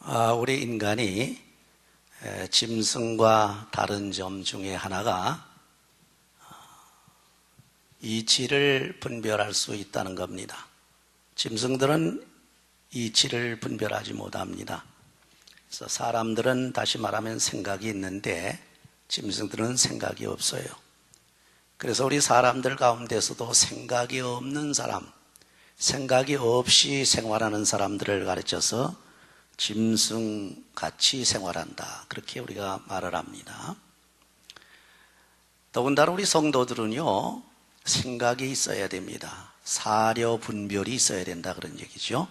우리 인간이 짐승과 다른 점 중에 하나가 이치를 분별할 수 있다는 겁니다. 짐승들은 이치를 분별하지 못합니다. 그래서 사람들은 다시 말하면 생각이 있는데 짐승들은 생각이 없어요. 그래서 우리 사람들 가운데서도 생각이 없는 사람, 생각이 없이 생활하는 사람들을 가르쳐서 짐승같이 생활한다, 그렇게 우리가 말을 합니다. 더군다나 우리 성도들은요, 생각이 있어야 됩니다. 사려 분별이 있어야 된다, 그런 얘기죠.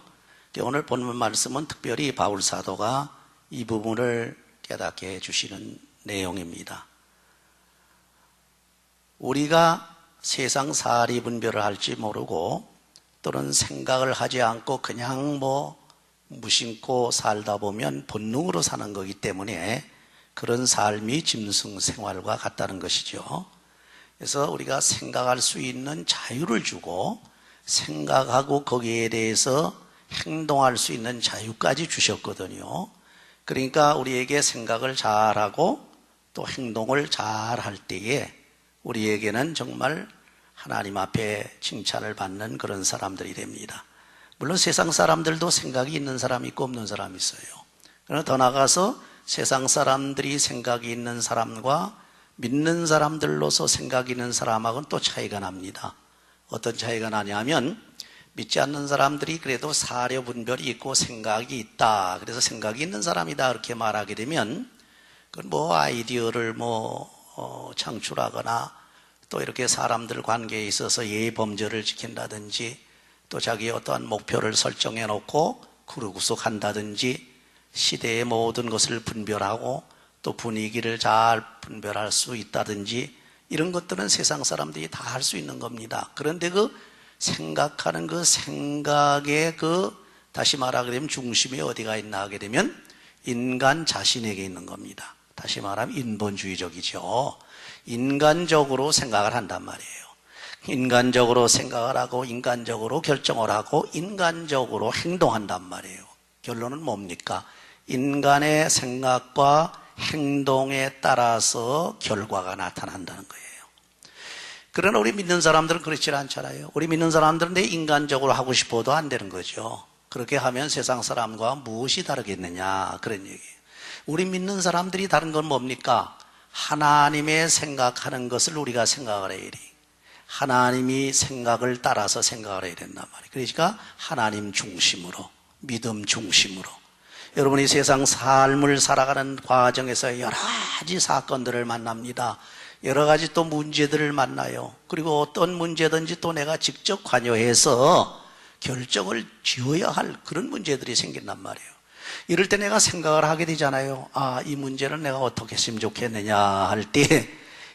오늘 본문 말씀은 특별히 바울 사도가 이 부분을 깨닫게 해주시는 내용입니다. 우리가 세상 사리 분별을 할지 모르고 또는 생각을 하지 않고 그냥 무심코 살다 보면 본능으로 사는 거기 때문에 그런 삶이 짐승 생활과 같다는 것이죠. 그래서 우리가 생각할 수 있는 자유를 주고 생각하고 거기에 대해서 행동할 수 있는 자유까지 주셨거든요. 그러니까 우리에게 생각을 잘하고 또 행동을 잘할 때에 우리에게는 정말 하나님 앞에 칭찬을 받는 그런 사람들이 됩니다. 물론 세상 사람들도 생각이 있는 사람이 있고 없는 사람이 있어요. 그러나 더 나아가서 세상 사람들이 생각이 있는 사람과 믿는 사람들로서 생각이 있는 사람하고는 또 차이가 납니다. 어떤 차이가 나냐면 믿지 않는 사람들이 그래도 사려 분별이 있고 생각이 있다, 그래서 생각이 있는 사람이다, 그렇게 말하게 되면 그건 아이디어를 창출하거나 또 이렇게 사람들 관계에 있어서 예의범절을 지킨다든지 또 자기의 어떠한 목표를 설정해 놓고 구르구석한다든지 시대의 모든 것을 분별하고 또 분위기를 잘 분별할 수 있다든지 이런 것들은 세상 사람들이 다 할 수 있는 겁니다. 그런데 생각하는 생각의 다시 말하게 되면 중심이 어디가 있나 하게 되면 인간 자신에게 있는 겁니다. 다시 말하면 인본주의적이죠. 인간적으로 생각을 한단 말이에요. 인간적으로 생각을 하고 인간적으로 결정을 하고 인간적으로 행동한단 말이에요. 결론은 뭡니까? 인간의 생각과 행동에 따라서 결과가 나타난다는 거예요. 그러나 우리 믿는 사람들은 그렇지 않잖아요. 우리 믿는 사람들은 내 인간적으로 하고 싶어도 안 되는 거죠. 그렇게 하면 세상 사람과 무엇이 다르겠느냐, 그런 얘기예요. 우리 믿는 사람들이 다른 건 뭡니까? 하나님의 생각하는 것을 우리가 생각을 해야 돼. 하나님이 생각을 따라서 생각을 해야 된단 말이에요. 그러니까 하나님 중심으로, 믿음 중심으로. 여러분이 세상 삶을 살아가는 과정에서 여러 가지 사건들을 만납니다. 여러 가지 또 문제들을 만나요. 그리고 어떤 문제든지 또 내가 직접 관여해서 결정을 지어야 할 그런 문제들이 생긴단 말이에요. 이럴 때 내가 생각을 하게 되잖아요. 이 문제는 내가 어떻게 했으면 좋겠느냐 할 때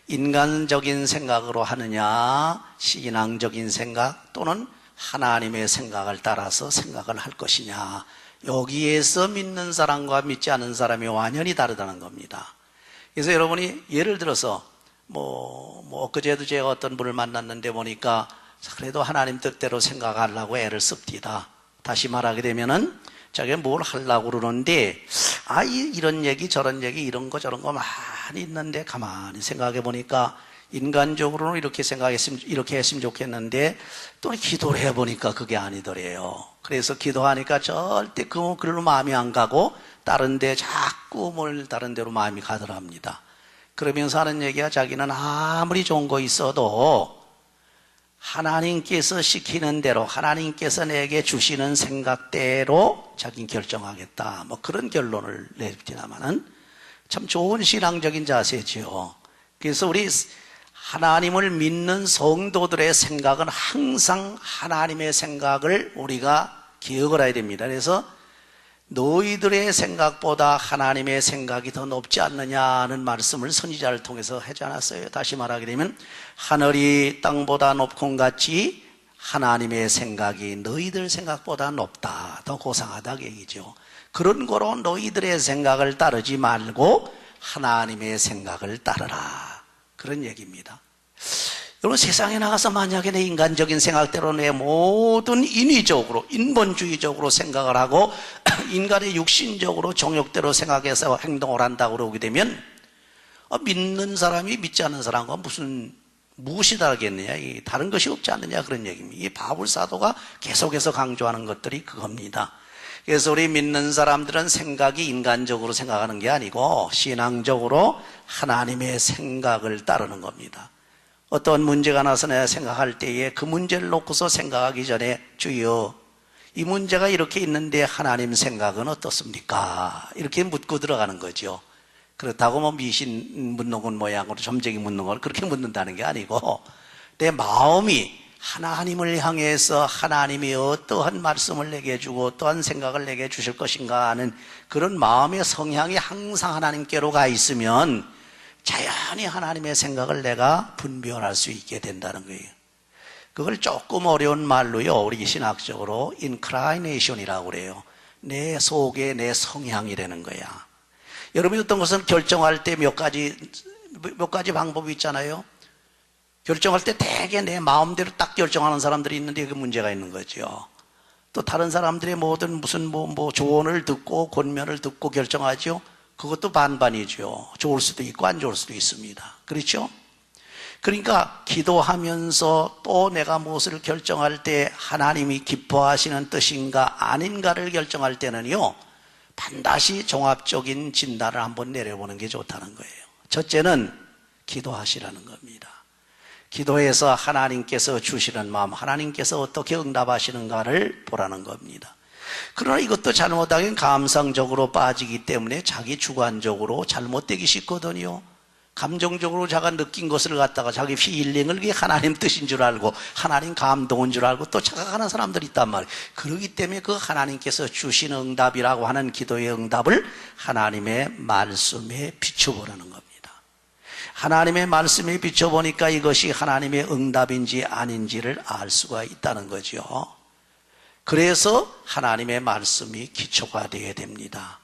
인간적인 생각으로 하느냐, 신앙적인 생각 또는 하나님의 생각을 따라서 생각을 할 것이냐, 여기에서 믿는 사람과 믿지 않는 사람이 완전히 다르다는 겁니다. 그래서 여러분이 예를 들어서 엊그제도 제가 어떤 분을 만났는데 보니까 그래도 하나님 뜻대로 생각하려고 애를 씁디다. 다시 말하게 되면은 자기가 뭘 하려고 그러는데 이런 얘기 저런 얘기 이런 거 저런 거 많이 있는데 가만히 생각해 보니까 인간적으로는 이렇게 생각했으면 이렇게 했으면 좋겠는데 또 기도를 해보니까 그게 아니더래요. 그래서 기도하니까 절대 그걸로 마음이 안 가고 자꾸 다른 데로 마음이 가더랍니다. 그러면서 하는 얘기가 자기는 아무리 좋은 거 있어도 하나님께서 시키는 대로 하나님께서 내게 주시는 생각대로 자기는 결정하겠다, 그런 결론을 내립니다마는 참 좋은 신앙적인 자세죠. 그래서 우리 하나님을 믿는 성도들의 생각은 항상 하나님의 생각을 우리가 기억을 해야 됩니다. 그래서 너희들의 생각보다 하나님의 생각이 더 높지 않느냐는 말씀을 선지자를 통해서 하지 않았어요. 다시 말하게 되면 하늘이 땅보다 높건 같이 하나님의 생각이 너희들 생각보다 높다, 더 고상하다 그 얘기죠. 그런 거로 너희들의 생각을 따르지 말고 하나님의 생각을 따르라, 그런 얘기입니다. 여러분, 세상에 나가서 만약에 내 인간적인 생각대로 내 모든 인위적으로, 인본주의적으로 생각을 하고 인간의 육신적으로 정욕대로 생각해서 행동을 한다고 그러게 되면 믿는 사람이 믿지 않는 사람과 무엇이 다르겠느냐, 다른 것이 없지 않느냐, 그런 얘기입니다. 이 바울 사도가 계속해서 강조하는 것들이 그겁니다. 그래서 우리 믿는 사람들은 생각이 인간적으로 생각하는 게 아니고 신앙적으로 하나님의 생각을 따르는 겁니다. 어떤 문제가 나서 내가 생각할 때에 그 문제를 놓고서 생각하기 전에 주여, 이 문제가 이렇게 있는데 하나님 생각은 어떻습니까? 이렇게 묻고 들어가는 거죠. 그렇다고 뭐 미신 묻는 건 모양으로 점쟁이 묻는 걸 그렇게 묻는다는 게 아니고 내 마음이 하나님을 향해서 하나님이 어떠한 말씀을 내게 해주고 어떠한 생각을 내게 주실 것인가 하는 그런 마음의 성향이 항상 하나님께로 가 있으면 자연히 하나님의 생각을 내가 분별할 수 있게 된다는 거예요. 그걸 조금 어려운 말로요, 우리 신학적으로 inclination이라고 그래요. 내 속에 내 성향이라는 거야. 여러분이 어떤 것을 결정할 때 몇 가지 방법이 있잖아요. 결정할 때 대개 내 마음대로 딱 결정하는 사람들이 있는데 그게 문제가 있는 거죠. 또 다른 사람들의 모든 무슨 조언을 듣고 권면을 듣고 결정하죠. 그것도 반반이죠. 좋을 수도 있고 안 좋을 수도 있습니다. 그렇죠? 그러니까 기도하면서 또 내가 무엇을 결정할 때 하나님이 기뻐하시는 뜻인가 아닌가를 결정할 때는요, 반드시 종합적인 진단을 한번 내려보는 게 좋다는 거예요. 첫째는 기도하시라는 겁니다. 기도해서 하나님께서 주시는 마음, 하나님께서 어떻게 응답하시는가를 보라는 겁니다. 그러나 이것도 잘못하긴 감상적으로 빠지기 때문에 자기 주관적으로 잘못되기 쉽거든요. 감정적으로 자가 느낀 것을 갖다가 자기 필링을 그게 하나님 뜻인 줄 알고 하나님 감동인 줄 알고 또 착각하는 사람들이 있단 말이에요. 그렇기 때문에 그 하나님께서 주신 응답이라고 하는 기도의 응답을 하나님의 말씀에 비춰보라는 겁니다. 하나님의 말씀에 비춰보니까 이것이 하나님의 응답인지 아닌지를 알 수가 있다는 거죠. 그래서 하나님의 말씀이 기초가 되어야 됩니다.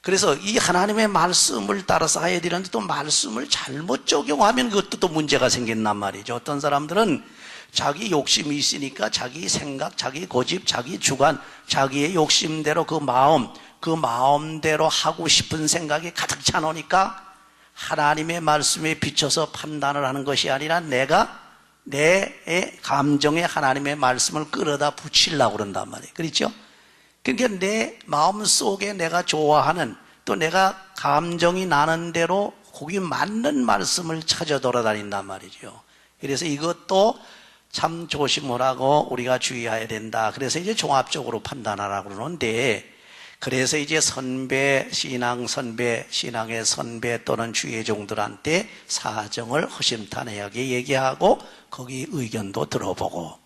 그래서 이 하나님의 말씀을 따라서 해야 되는데 또 말씀을 잘못 적용하면 그것도 또 문제가 생긴단 말이죠. 어떤 사람들은 자기 욕심이 있으니까 자기 생각, 자기 고집, 자기 주관, 자기의 욕심대로 그 마음대로 하고 싶은 생각이 가득 차놓으니까 하나님의 말씀에 비춰서 판단을 하는 것이 아니라 내가 내 감정에 하나님의 말씀을 끌어다 붙이려고 그런단 말이에요. 그렇죠? 그러니까 내 마음속에 내가 좋아하는 또 내가 감정이 나는 대로 거기 맞는 말씀을 찾아 돌아다닌단 말이죠. 그래서 이것도 참 조심을 하고 우리가 주의해야 된다. 그래서 이제 종합적으로 판단하라고 그러는데, 그래서 이제 신앙의 선배 또는 주의 종들한테 사정을 허심탄회하게 얘기하고 거기 의견도 들어보고,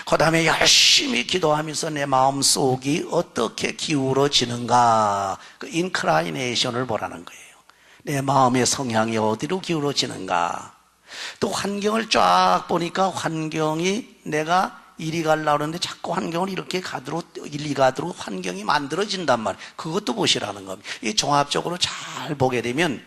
그 다음에 열심히 기도하면서 내 마음속이 어떻게 기울어지는가, 그 인클라이네이션을 보라는 거예요. 내 마음의 성향이 어디로 기울어지는가. 또 환경을 쫙 보니까 환경이 내가 이리 가려고 하는데 자꾸 환경을 이렇게 이리 가도록 환경이 만들어진단 말이에요. 그것도 보시라는 겁니다. 이 종합적으로 잘 보게 되면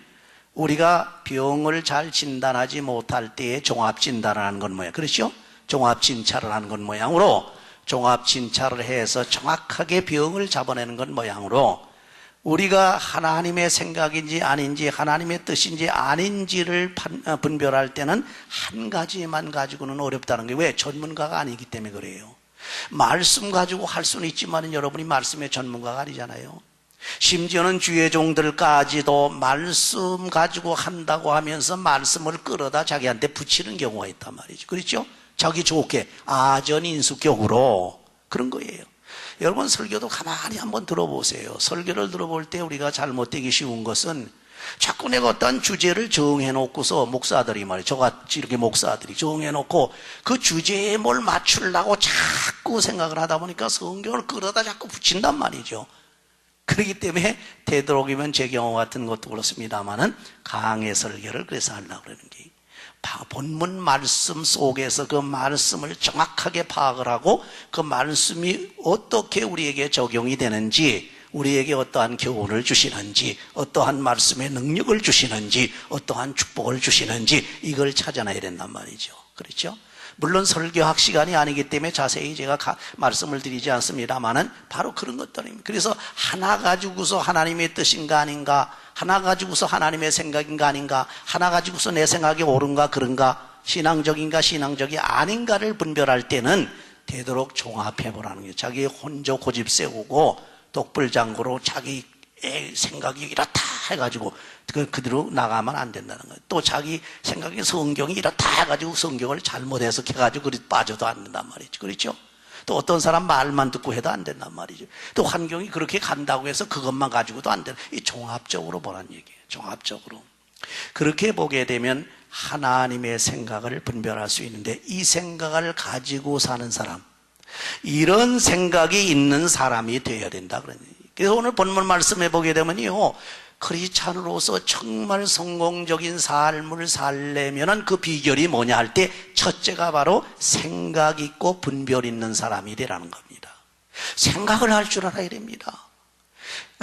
우리가 병을 잘 진단하지 못할 때에 종합진단을 하는 건 뭐예요? 그렇죠? 종합진찰을 하는 건 모양으로, 종합진찰을 해서 정확하게 병을 잡아내는 건 모양으로, 우리가 하나님의 생각인지 아닌지 하나님의 뜻인지 아닌지를 분별할 때는 한 가지만 가지고는 어렵다는 게, 왜? 전문가가 아니기 때문에 그래요. 말씀 가지고 할 수는 있지만 여러분이 말씀의 전문가가 아니잖아요. 심지어는 주의 종들까지도 말씀 가지고 한다고 하면서 말씀을 끌어다 자기한테 붙이는 경우가 있단 말이죠. 그렇죠? 자기 좋게 아전인수격으로 그런 거예요. 여러분, 설교도 가만히 한번 들어보세요. 설교를 들어볼 때 우리가 잘못되기 쉬운 것은 자꾸 내가 어떤 주제를 정해놓고서 목사들이 말이에요. 저같이 이렇게 목사들이 정해놓고 그 주제에 뭘 맞추려고 자꾸 생각을 하다 보니까 성경을 끌어다 자꾸 붙인단 말이죠. 그렇기 때문에 되도록이면 제 경우 같은 것도 그렇습니다만은 강의 설교를 그래서 하려고 그러는 게, 본문 말씀 속에서 그 말씀을 정확하게 파악을 하고 그 말씀이 어떻게 우리에게 적용이 되는지, 우리에게 어떠한 교훈을 주시는지, 어떠한 말씀의 능력을 주시는지, 어떠한 축복을 주시는지 이걸 찾아내야 된단 말이죠. 그렇죠? 물론 설교학 시간이 아니기 때문에 자세히 제가 말씀을 드리지 않습니다만은 바로 그런 것들입니다. 그래서 하나 가지고서 하나님의 뜻인가 아닌가, 하나 가지고서 하나님의 생각인가 아닌가, 하나 가지고서 내 생각이 옳은가 그런가, 신앙적인가 신앙적이 아닌가를 분별할 때는 되도록 종합해보라는 거예요. 자기의 혼조 고집 세우고 독불장구로 자기 생각이 이렇다 해가지고 그대로 나가면 안 된다는 거예요. 또 자기 생각이 성경이 이렇다 해가지고 성경을 잘못 해석해가지고 그리 빠져도 안 된단 말이죠. 그렇죠? 또 어떤 사람 말만 듣고 해도 안 된단 말이죠. 또 환경이 그렇게 간다고 해서 그것만 가지고도 안 된다. 이 종합적으로 보란 얘기예요. 종합적으로. 그렇게 보게 되면 하나님의 생각을 분별할 수 있는데, 이 생각을 가지고 사는 사람, 이런 생각이 있는 사람이 되어야 된다 그런 얘기예요. 그래서 오늘 본문 말씀해 보게 되면요, 크리스찬으로서 정말 성공적인 삶을 살려면 그 비결이 뭐냐 할 때 첫째가 바로 생각 있고 분별 있는 사람이 되라는 겁니다. 생각을 할 줄 알아야 됩니다.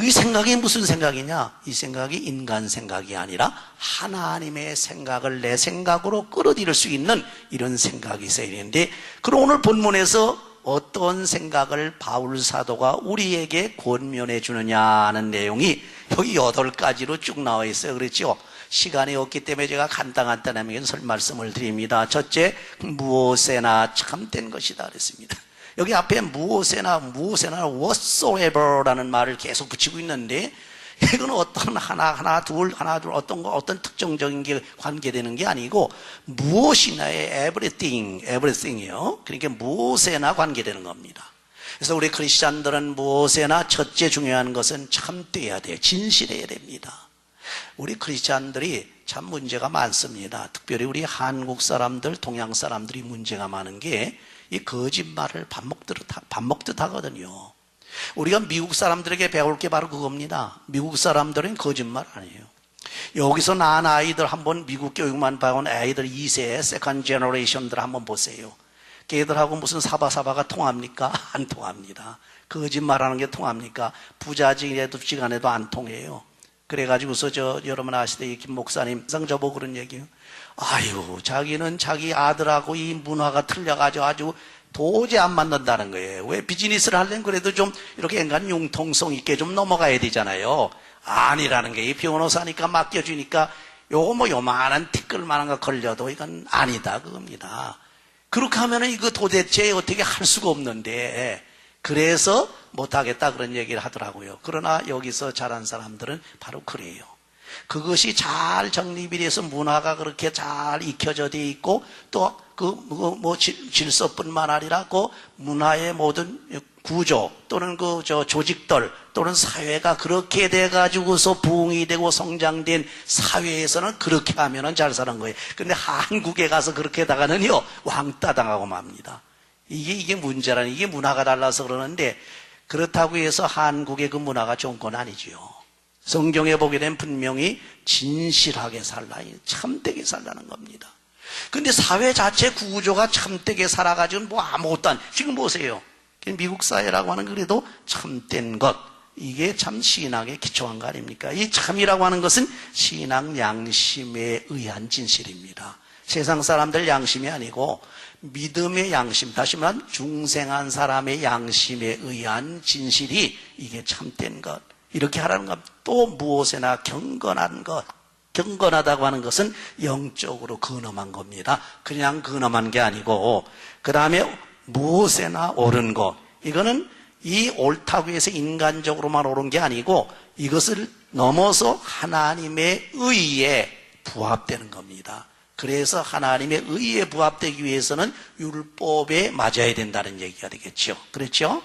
이 생각이 무슨 생각이냐? 이 생각이 인간 생각이 아니라 하나님의 생각을 내 생각으로 끌어들일 수 있는 이런 생각이 있어야 되는데, 그럼 오늘 본문에서 어떤 생각을 바울 사도가 우리에게 권면해 주느냐는 내용이 여기 8가지로 쭉 나와 있어요. 그렇죠? 시간이 없기 때문에 제가 간단하게 말씀을 드립니다. 첫째, 무엇에나 참된 것이다 그랬습니다. 여기 앞에 무엇에나 whatsoever라는 말을 계속 붙이고 있는데, 이건 어떤 하나 둘 어떤 특정적인 게 관계되는 게 아니고 무엇이나의 everything이요. 그러니까 무엇에나 관계되는 겁니다. 그래서 우리 크리스찬들은 무엇에나 첫째 중요한 것은 참돼야 돼요. 진실해야 됩니다. 우리 크리스찬들이 참 문제가 많습니다. 특별히 우리 한국 사람들, 동양 사람들이 문제가 많은 게 이 거짓말을 밥 먹듯 하거든요. 우리가 미국 사람들에게 배울 게 바로 그겁니다. 미국 사람들은 거짓말 아니에요. 여기서 낳은 아이들 한번 미국 교육만 봐온 아이들 2세 세컨드 제너레이션들 한번 보세요. 걔들하고 무슨 사바사바가 통합니까? 안 통합니다. 거짓말하는 게 통합니까? 부자지간에도 지간에도 안 통해요. 그래가지고서 여러분 아시다시피 김 목사님 항상 저보고 그런 얘기예요. 아유, 자기는 자기 아들하고 이 문화가 틀려가지고 아주 도저히 안 맞는다는 거예요. 왜 비즈니스를 하려면 그래도 좀 이렇게 인간 융통성 있게 좀 넘어가야 되잖아요. 아니라는 게, 이 변호사니까 맡겨주니까 요거 요만한 티끌만한 거 걸려도 이건 아니다 그겁니다. 그렇게 하면은 이거 도대체 어떻게 할 수가 없는데, 그래서 못하겠다 그런 얘기를 하더라고요. 그러나 여기서 자란 사람들은 바로 그래요. 그것이 잘 정립이 돼서 문화가 그렇게 잘 익혀져 돼 있고, 또 질서뿐만 아니라 그 문화의 모든 구조 또는 조직들 또는 사회가 그렇게 돼 가지고서 부흥이 되고 성장된 사회에서는 그렇게 하면은 잘 사는 거예요. 근데 한국에 가서 그렇게 하다가는요, 왕따 당하고 맙니다. 이게 문제라는, 이게 문화가 달라서 그러는데, 그렇다고 해서 한국의 그 문화가 좋은 건 아니지요. 성경에 보게 되면 분명히 진실하게 살라, 참되게 살라는 겁니다. 근데 사회 자체 구조가 참되게 살아가지고 아무것도 안, 지금 보세요. 미국 사회라고 하는 그래도 참된 것, 이게 참 신앙에 기초한 거 아닙니까? 이 참이라고 하는 것은 신앙 양심에 의한 진실입니다. 세상 사람들 양심이 아니고 믿음의 양심, 다시 말하면 중생한 사람의 양심에 의한 진실이 이게 참된 것, 이렇게 하라는 것. 또 무엇에나 경건한 것, 경건하다고 하는 것은 영적으로 근엄한 겁니다. 그냥 근엄한 게 아니고, 그 다음에 무엇에나 옳은 것, 이거는 이 옳다고 해서 인간적으로만 옳은 게 아니고 이것을 넘어서 하나님의 의에 부합되는 겁니다. 그래서 하나님의 의에 부합되기 위해서는 율법에 맞아야 된다는 얘기가 되겠죠. 그렇죠?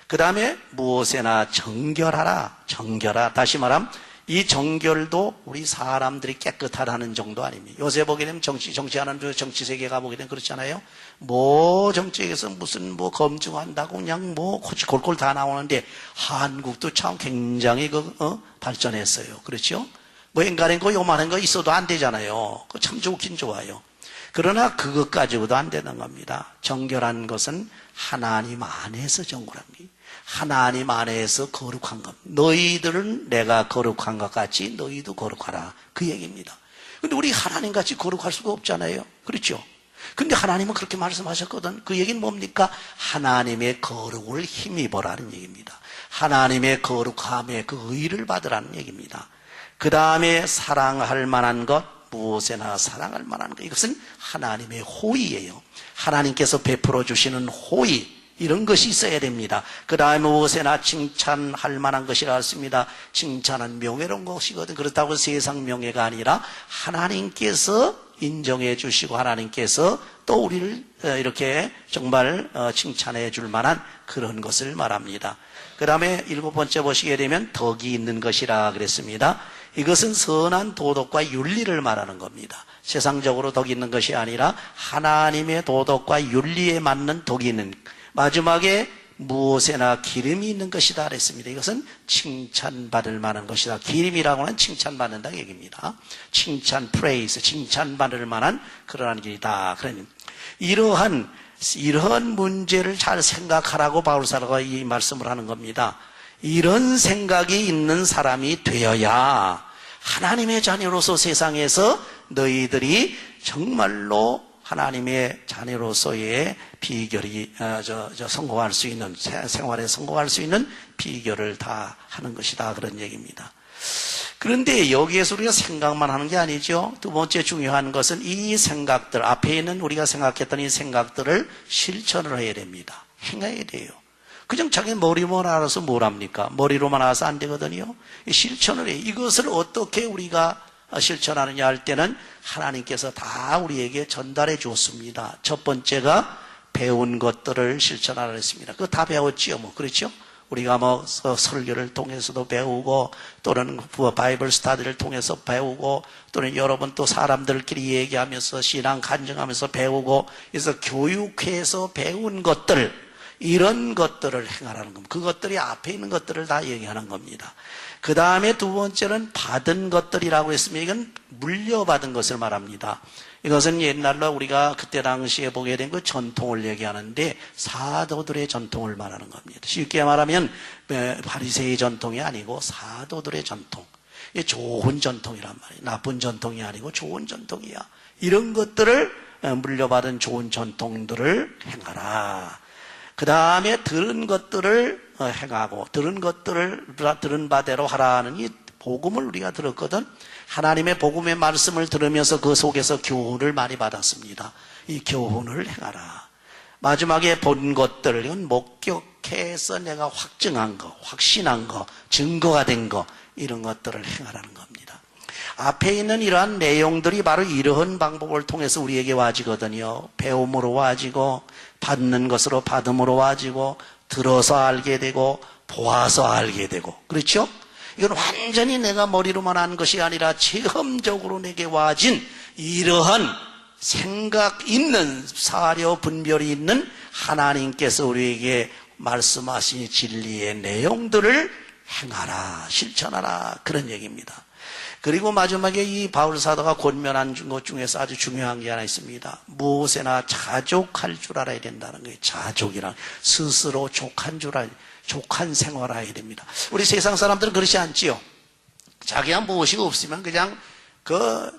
그 다음에 무엇에나 정결하라. 정결하. 다시 말하면 이 정결도 우리 사람들이 깨끗하다는 정도 아닙니다. 요새 보게 되면 정치하는 정치 세계가 보게 되면 그렇잖아요. 정치에서 무슨 검증한다고 그냥 골골 다 나오는데, 한국도 참 굉장히 발전했어요. 그렇죠? 인간의 요만한 거 있어도 안 되잖아요. 참 좋긴 좋아요. 그러나 그것 가지고도 안 되는 겁니다. 정결한 것은 하나님 안에서 정결합니다. 하나님 안에서 거룩한 것. 너희들은 내가 거룩한 것 같이 너희도 거룩하라. 그 얘기입니다. 근데 우리 하나님 같이 거룩할 수가 없잖아요. 그렇죠? 근데 하나님은 그렇게 말씀하셨거든. 그 얘기는 뭡니까? 하나님의 거룩을 힘입어라는 얘기입니다. 하나님의 거룩함에 그 의를 받으라는 얘기입니다. 그 다음에 사랑할 만한 것, 무엇에나 사랑할 만한 것. 이것은 하나님의 호의예요. 하나님께서 베풀어 주시는 호의, 이런 것이 있어야 됩니다. 그 다음에 무엇에나 칭찬할 만한 것이라 했습니다. 칭찬은 명예로운 것이거든. 그렇다고 세상 명예가 아니라 하나님께서 인정해 주시고 하나님께서 또 우리를 이렇게 정말 칭찬해 줄 만한 그런 것을 말합니다. 그 다음에 7번째 보시게 되면 덕이 있는 것이라 그랬습니다. 이것은 선한 도덕과 윤리를 말하는 겁니다. 세상적으로 덕이 있는 것이 아니라 하나님의 도덕과 윤리에 맞는 덕이 있는, 마지막에 무엇에나 기름이 있는 것이다 그랬습니다. 이것은 칭찬받을 만한 것이다. 기름이라고 하는 칭찬받는다 얘기입니다. 칭찬, 프레이스, 칭찬받을 만한 그러한 길이다. 그러니 이러한 문제를 잘 생각하라고 바울사도가 이 말씀을 하는 겁니다. 이런 생각이 있는 사람이 되어야 하나님의 자녀로서 세상에서 너희들이 정말로 하나님의 자녀로서의 비결이 성공할 수 있는, 생활에 성공할 수 있는 비결을 다 하는 것이다, 그런 얘기입니다. 그런데 여기에서 우리가 생각만 하는 게 아니죠. 두 번째 중요한 것은 이 생각들, 앞에 있는 우리가 생각했던 이 생각들을 실천을 해야 됩니다. 행해야 돼요. 그냥 자기 머리만 알아서 뭘 합니까? 머리로만 알아서 안 되거든요. 실천을 해요. 이것을 어떻게 우리가 실천하느냐 할 때는 하나님께서 다 우리에게 전달해 주었습니다. 첫 번째가 배운 것들을 실천하라 했습니다. 그거 다 배웠지요, 뭐. 그렇죠? 우리가 뭐 설교를 통해서도 배우고 또는 바이블 스타디를 통해서 배우고 또는 여러분 또 사람들끼리 얘기하면서 신앙 간증하면서 배우고, 그래서 교육해서 배운 것들, 이런 것들을 행하라는 겁니다. 그것들이 앞에 있는 것들을 다 얘기하는 겁니다. 그 다음에 두 번째는 받은 것들이라고 했으면 이건 물려받은 것을 말합니다. 이것은 옛날로 우리가 그때 당시에 보게 된 그 전통을 얘기하는데 사도들의 전통을 말하는 겁니다. 쉽게 말하면 바리새의 전통이 아니고 사도들의 전통. 이게 좋은 전통이란 말이에요. 나쁜 전통이 아니고 좋은 전통이야. 이런 것들을 물려받은 좋은 전통들을 행하라. 그 다음에 들은 것들을 행하고 들은 바대로 하라는 이 복음을 우리가 들었거든. 하나님의 복음의 말씀을 들으면서 그 속에서 교훈을 많이 받았습니다. 이 교훈을 행하라. 마지막에 본 것들, 이건 목격해서 내가 확증한 거, 확신한 거, 증거가 된 거, 이런 것들을 행하라는 겁니다. 앞에 있는 이러한 내용들이 바로 이러한 방법을 통해서 우리에게 와지거든요. 배움으로 와지고, 받는 것으로 받음으로 와지고, 들어서 알게 되고, 보아서 알게 되고, 그렇죠? 이건 완전히 내가 머리로만 한 것이 아니라 체험적으로 내게 와진 이러한 생각 있는, 사려 분별이 있는 하나님께서 우리에게 말씀하신 진리의 내용들을 행하라, 실천하라, 그런 얘기입니다. 그리고 마지막에 이 바울 사도가 권면한 것 중에서 아주 중요한 게 하나 있습니다. 무엇에나 자족할 줄 알아야 된다는 거예요. 자족이란 스스로 족한 생활해야 됩니다. 우리 세상 사람들은 그렇지 않지요. 자기가 무엇이 없으면 그냥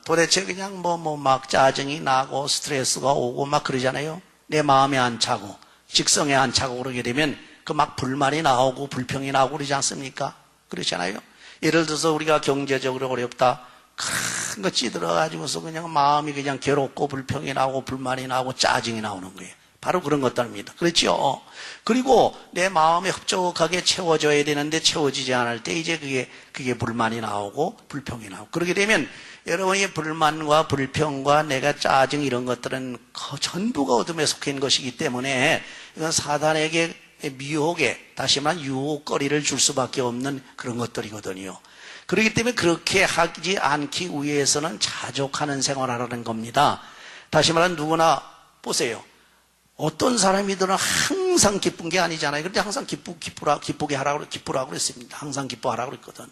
도대체 그냥 막 짜증이 나고 스트레스가 오고 막 그러잖아요. 내 마음에 안 차고 직성에 안 차고 그러게 되면 그 막 불만이 나오고 불평이 나오고 그러지 않습니까? 그렇잖아요. 예를 들어서 우리가 경제적으로 어렵다. 큰 거 찌들어가지고서 그냥 마음이 그냥 괴롭고 불평이 나오고 불만이 나오고 짜증이 나오는 거예요. 바로 그런 것들입니다. 그렇죠? 그리고 내 마음에 흡족하게 채워져야 되는데 채워지지 않을 때 이제 그게 불만이 나오고 불평이 나오고, 그렇게 되면 여러분의 불만과 불평과 내가 짜증 이런 것들은 전부가 어둠에 속해 있는 것이기 때문에 이건 사단에게 미혹에, 다시 말하면 유혹거리를 줄 수밖에 없는 그런 것들이거든요. 그렇기 때문에 그렇게 하지 않기 위해서는 자족하는 생활을 하라는 겁니다. 다시 말하면 누구나 보세요. 어떤 사람이들은 항상 기쁜 게 아니잖아요. 그런데 항상 기쁘게 하라고, 기쁘라고 그랬습니다. 항상 기뻐하라고 그랬거든.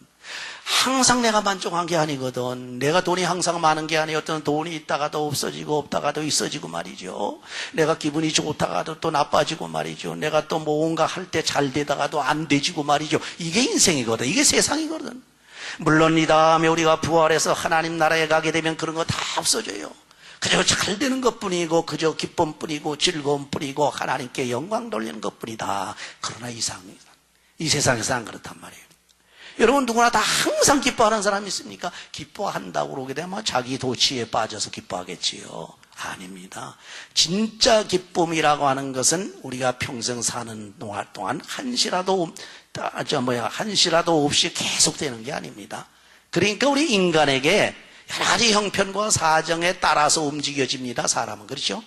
항상 내가 만족한 게 아니거든. 내가 돈이 항상 많은 게 아니에요. 어떤 돈이 있다가도 없어지고 없다가도 있어지고 말이죠. 내가 기분이 좋다가도 또 나빠지고 말이죠. 내가 또 뭔가 할 때 잘 되다가도 안 되지고 말이죠. 이게 인생이거든. 이게 세상이거든. 물론 이 다음에 우리가 부활해서 하나님 나라에 가게 되면 그런 거 다 없어져요. 그저 잘 되는 것뿐이고 그저 기쁨뿐이고 즐거움뿐이고 하나님께 영광 돌리는 것뿐이다. 그러나 이 세상에서 안 그렇단 말이에요. 여러분 누구나 다 항상 기뻐하는 사람이 있습니까? 기뻐한다고 그러게 되면 자기 도취에 빠져서 기뻐하겠지요. 아닙니다. 진짜 기쁨이라고 하는 것은 우리가 평생 사는 동안 한시라도 없이 계속되는 게 아닙니다. 그러니까 우리 인간에게 여러 가지 형편과 사정에 따라서 움직여집니다. 사람은. 그렇죠?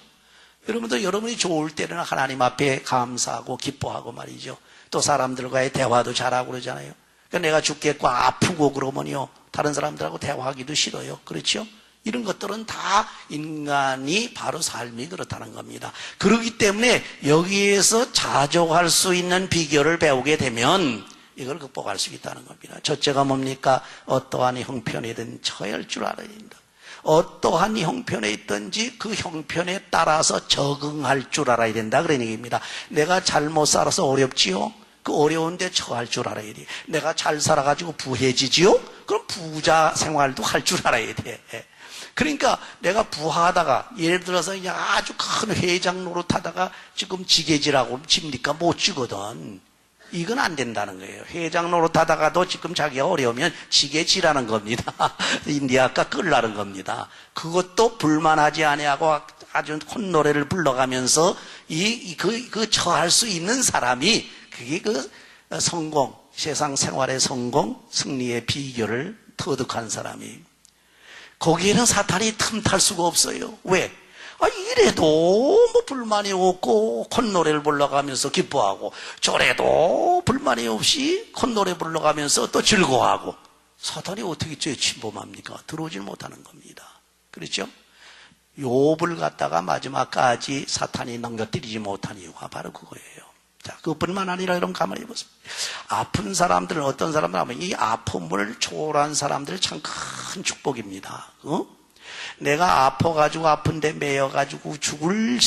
여러분도 여러분이 좋을 때는 하나님 앞에 감사하고 기뻐하고 말이죠. 또 사람들과의 대화도 잘하고 그러잖아요. 그러니까 내가 죽겠고 아프고 그러면요, 다른 사람들하고 대화하기도 싫어요. 그렇죠? 이런 것들은 다 인간이 바로 삶이 그렇다는 겁니다. 그렇기 때문에 여기에서 자족할 수 있는 비결을 배우게 되면 이걸 극복할 수 있다는 겁니다. 첫째가 뭡니까? 어떠한 형편이든 처할 줄 알아야 된다. 어떠한 형편에 있든지 그 형편에 따라서 적응할 줄 알아야 된다. 그런 얘기입니다. 내가 잘못 살아서 어렵지요? 그 어려운데 처할 줄 알아야 돼. 내가 잘 살아가지고 부해지지요? 그럼 부자 생활도 할 줄 알아야 돼. 그러니까 내가 부하다가 예를 들어서 그냥 아주 큰 회장 노릇하다가 지금 지게질하고 집니까? 못 지거든. 이건 안 된다는 거예요. 회장 노릇하다가도 지금 자기가 어려우면 지게질하는 겁니다. 인디아가 끌라는 겁니다. 그것도 불만하지 아니하고 아주 콧노래를 불러가면서 그 처할 수 있는 사람이 그게 그 성공, 세상 생활의 성공, 승리의 비결을 터득한 사람이. 거기에는 사탄이 틈탈 수가 없어요. 왜? 이래도 뭐 불만이 없고 콧노래를 불러가면서 기뻐하고 저래도 불만이 없이 콧노래 불러가면서 또 즐거워하고. 사탄이 어떻게 죄 침범합니까? 들어오질 못하는 겁니다. 그렇죠? 욥을 갖다가 마지막까지 사탄이 넘겨뜨리지 못한 이유가 바로 그거예요. 자, 그것뿐만 아니라 여러분 가만히 보세요. 아픈 사람들은 어떤 사람들 하면 이 아픔을 초월한 사람들 참 큰 축복입니다. 내가 아파가지고 아픈데 매여가지고 죽을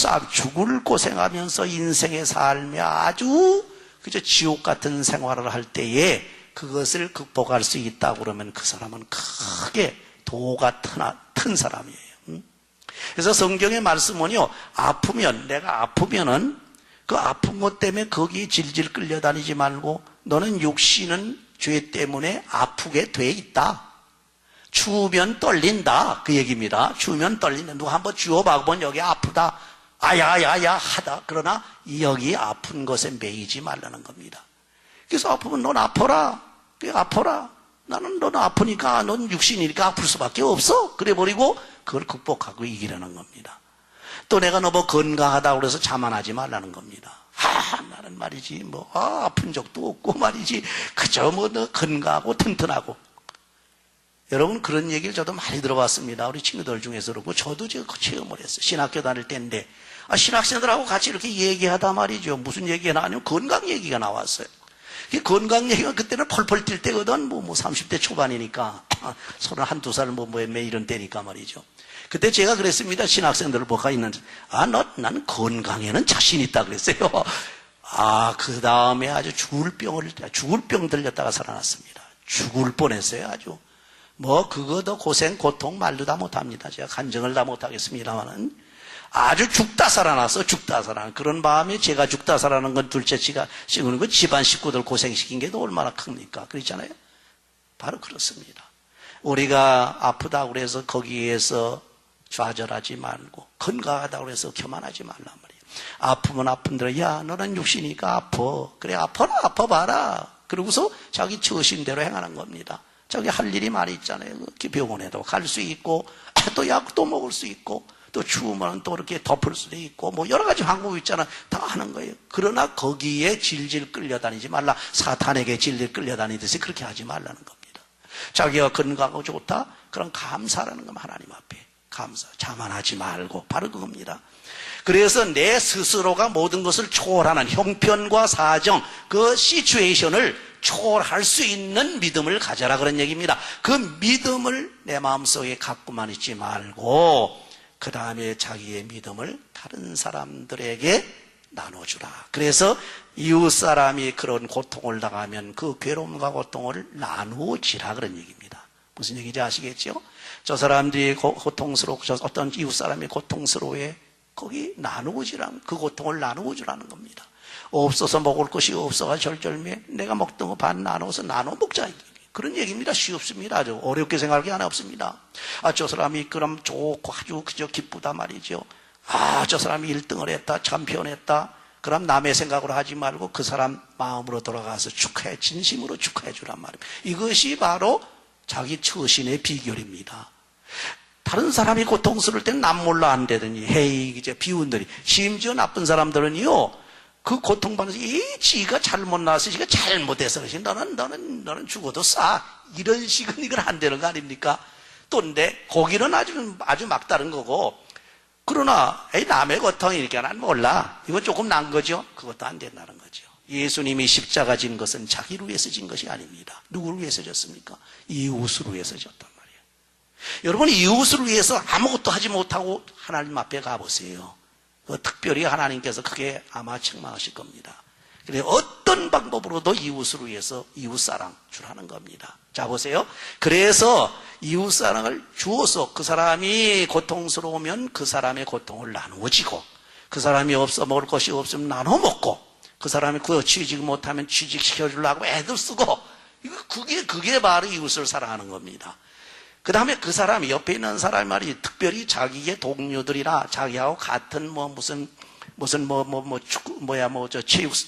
고생하면서 인생의 삶에 아주 그저 지옥 같은 생활을 할 때에 그것을 극복할 수 있다고 그러면 그 사람은 크게 도가 튼 사람이에요. 그래서 성경의 말씀은요, 내가 아프면은 그 아픈 것 때문에 거기 질질 끌려다니지 말고 너는 육신은 죄 때문에 아프게 돼 있다. 추우면 떨린다. 그 얘기입니다. 추우면 떨린다. 누가 한번 쥐어박으면 여기 아프다. 아야야야 하다. 그러나 여기 아픈 것에 매이지 말라는 겁니다. 그래서 아프면 넌 아파라. 아파라. 나는 넌 아프니까 넌 육신이니까 아플 수밖에 없어. 그래 버리고 그걸 극복하고 이기려는 겁니다. 또 내가 너무 건강하다고 그래서 자만하지 말라는 겁니다. 나는 말이지 아픈 적도 없고 말이지 그저 너 건강하고 튼튼하고. 여러분 그런 얘기를 저도 많이 들어봤습니다. 우리 친구들 중에서 그렇고 저도 제가 체험을 했어요. 신학교 다닐 때인데 신학생들하고 같이 이렇게 얘기하다 말이죠. 무슨 얘기가 나왔냐면 건강 얘기가 나왔어요. 건강 얘기가 그때는 펄펄 뛸 때거든. 30대 초반이니까 31~32살 매 이런 때니까 말이죠. 그때 제가 그랬습니다. 신학생들을 보고 있는데 난 건강에는 자신 있다 그랬어요. 그 다음에 아주 죽을 병 들렸다가 살아났습니다. 죽을 뻔했어요. 아주 그거 더 고통 말도 다 못합니다. 제가 간증을 다 못하겠습니다만은 아주 죽다 살아났어. 그런 마음에 제가 죽다 살아난 건 둘째치가 씹는 건 집안 식구들 고생시킨 게 또 얼마나 큽니까? 그렇잖아요. 바로 그렇습니다. 우리가 아프다고 그래서 거기에서 좌절하지 말고 건강하다고 해서 교만하지 말란 말이에요. 아프면 아픈 대로 너는 육신이니까 아파. 그래 아파봐라. 그러고서 자기 처신대로 행하는 겁니다. 자기 할 일이 많이 있잖아요. 병원에도 갈 수 있고 또 약도 먹을 수 있고 또 추우면 또 이렇게 덮을 수도 있고 여러 가지 방법이 있잖아. 다 하는 거예요. 그러나 거기에 질질 끌려다니지 말라. 사탄에게 질질 끌려다니듯이 그렇게 하지 말라는 겁니다. 자기가 건강하고 좋다? 그럼 감사라는 겁니다. 하나님 앞에 감사. 자만하지 말고 바로 그겁니다. 그래서 내 스스로가 모든 것을 초월하는 형편과 사정, 그 시츄에이션을 초월할 수 있는 믿음을 가져라 그런 얘기입니다. 그 믿음을 내 마음속에 갖고만 있지 말고 그 다음에 자기의 믿음을 다른 사람들에게 나눠주라. 그래서 이웃 사람이 그런 고통을 당하면 그 괴로움과 고통을 나누어지라 그런 얘기입니다. 무슨 얘기인지 아시겠죠? 저 사람들이 고통스럽고 어떤 이웃 사람이 고통스러워해 거기 나누어지라는, 그 고통을 나누어주라는 겁니다. 없어서 먹을 것이 없어가 절절매 내가 먹던 거 반 나눠서 나눠 먹자 그런 얘기입니다. 쉽습니다. 아주 어렵게 생각할 게 하나 없습니다. 저 사람이 그럼 좋고 아주 그저 기쁘다 말이죠. 저 사람이 1등을 했다, 참편했다. 그럼 남의 생각으로 하지 말고 그 사람 마음으로 돌아가서 축하해, 진심으로 축하해 주란 말입니다. 이것이 바로 자기 처신의 비결입니다. 다른 사람이 고통스러울 때는 남 몰라 한다더니 헤이 이제 비운들이, 심지어 나쁜 사람들은요 그 고통받는 지가 잘못 나서 지가 잘못해서 그러지 너는 죽어도 싸 이런 식은 이걸 안 되는 거 아닙니까? 또인데 거기는 아주 막다른 거고, 그러나 남의 고통이니까 난 몰라 이건 조금 난 거죠. 그것도 안 된다는 거죠. 예수님이 십자가 진 것은 자기를 위해서 진 것이 아닙니다. 누구를 위해서 졌습니까? 이웃을 위해서 졌단 말이에요. 여러분 이웃을 위해서 아무것도 하지 못하고 하나님 앞에 가보세요. 특별히 하나님께서 크게 아마 책망하실 겁니다. 그래서 어떤 방법으로도 이웃을 위해서 이웃사랑 주라는 겁니다. 자 보세요. 그래서 이웃사랑을 주어서 그 사람이 고통스러우면 그 사람의 고통을 나누어지고, 그 사람이 먹을 것이 없으면 나눠 먹고, 그 사람이 취직 못하면 취직시켜주려고 애들 쓰고, 그게 바로 이웃을 사랑하는 겁니다. 그 다음에 그 사람이 옆에 있는 사람 말이 특별히 자기의 동료들이나 자기하고 같은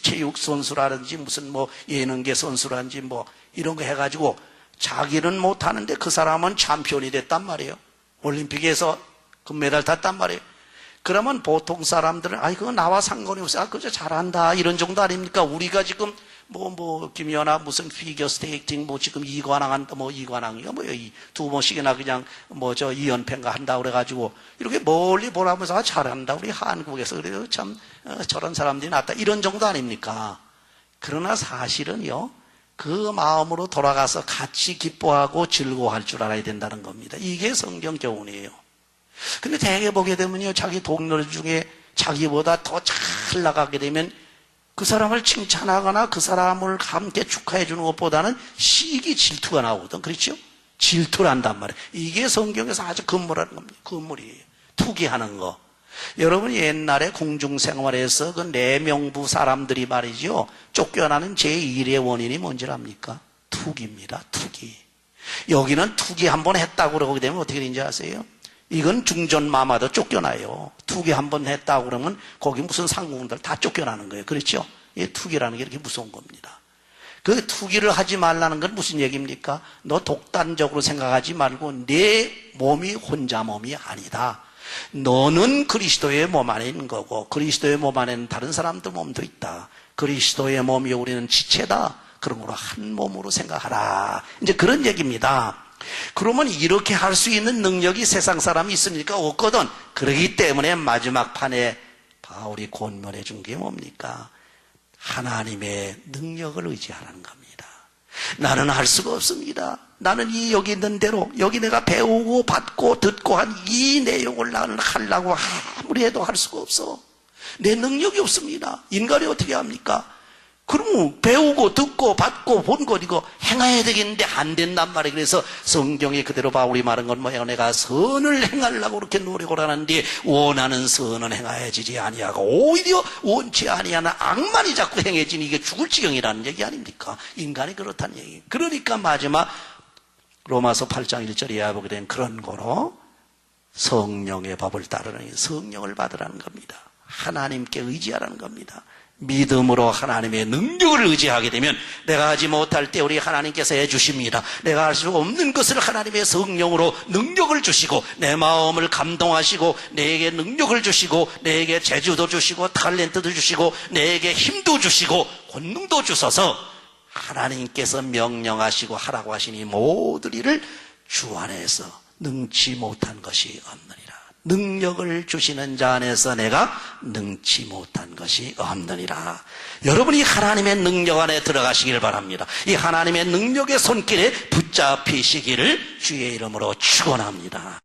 체육 선수라든지 무슨 예능계 선수라든지 이런 거 해가지고 자기는 못하는데 그 사람은 챔피언이 됐단 말이에요. 올림픽에서 금메달 땄단 말이에요. 그러면 보통 사람들은 그거 나와 상관이 없어. 그저 잘한다 이런 정도 아닙니까? 우리가 지금 김연아 무슨 피겨 스케이팅 지금 이관왕 한다 이관왕이요 두 번씩이나 그냥 2연패인가 한다 그래가지고 이렇게 멀리 보라면서 잘한다 우리 한국에서 그래도 참 저런 사람들이 낫다 이런 정도 아닙니까? 그러나 사실은요 그 마음으로 돌아가서 같이 기뻐하고 즐거워할 줄 알아야 된다는 겁니다. 이게 성경 교훈이에요. 근데 대개 보게 되면요 자기 동료들 중에 자기보다 더 잘 나가게 되면 그 사람을 칭찬하거나 그 사람을 함께 축하해 주는 것보다는 시기 질투가 나오거든. 그렇죠? 질투를 한단 말이에요. 이게 성경에서 아주 금물하는 겁니다. 금물이에요. 투기하는 거. 여러분 옛날에 궁중생활에서 그 내명부 사람들이 말이죠 쫓겨나는 제1의 원인이 뭔지 압니까? 투기입니다. 투기. 여기는 투기 한번 했다고 그러게 되면 어떻게 되는지 아세요? 이건 중전마마도 쫓겨나요. 투기 한번 했다고 그러면 거기 무슨 상공들 다 쫓겨나는 거예요. 그렇죠? 이 투기라는 게 이렇게 무서운 겁니다. 그 투기를 하지 말라는 건 무슨 얘기입니까? 너 독단적으로 생각하지 말고 내 몸이 혼자 몸이 아니다. 너는 그리스도의 몸 안에 있는 거고 그리스도의 몸 안에는 다른 사람들 몸도 있다. 그리스도의 몸이 우리는 지체다. 그런 거로 한 몸으로 생각하라. 이제 그런 얘기입니다. 그러면 이렇게 할 수 있는 능력이 세상 사람이 있습니까? 없거든. 그렇기 때문에 마지막 판에 바울이 권면해 준 게 뭡니까? 하나님의 능력을 의지하라는 겁니다. 나는 할 수가 없습니다. 나는 여기 있는 대로 여기 내가 배우고 받고 듣고 한 이 내용을 나는 하려고 아무리 해도 할 수가 없어. 내 능력이 없습니다. 인간이 어떻게 합니까? 그럼 배우고 듣고 받고 본 것 이거 행해야 되겠는데 안 된단 말이에요. 그래서 성경에 그대로 바울이 말한 건 뭐야? 내가 선을 행하려고 그렇게 노력을 하는데 원하는 선은 행하여지지 아니하고 오히려 원치 아니하는 악만이 자꾸 행해지니 이게 죽을 지경이라는 얘기 아닙니까? 인간이 그렇다는 얘기. 그러니까 마지막 로마서 8장 1절에 보게 된 그런 거로 성령의 법을 따르는 성령을 받으라는 겁니다. 하나님께 의지하라는 겁니다. 믿음으로 하나님의 능력을 의지하게 되면 내가 하지 못할 때 우리 하나님께서 해주십니다. 내가 할 수 없는 것을 하나님의 성령으로 능력을 주시고 내 마음을 감동하시고 내게 능력을 주시고 내게 재주도 주시고 탤런트도 주시고 내게 힘도 주시고 권능도 주셔서 하나님께서 명령하시고 하라고 하시니 모든 일을 주 안에서 능치 못한 것이 없느니라. 능력을 주시는 자 안에서 내가 능치 못한 것이 없느니라. 여러분이 하나님의 능력 안에 들어가시길 바랍니다. 이 하나님의 능력의 손길에 붙잡히시기를 주의 이름으로 축원합니다.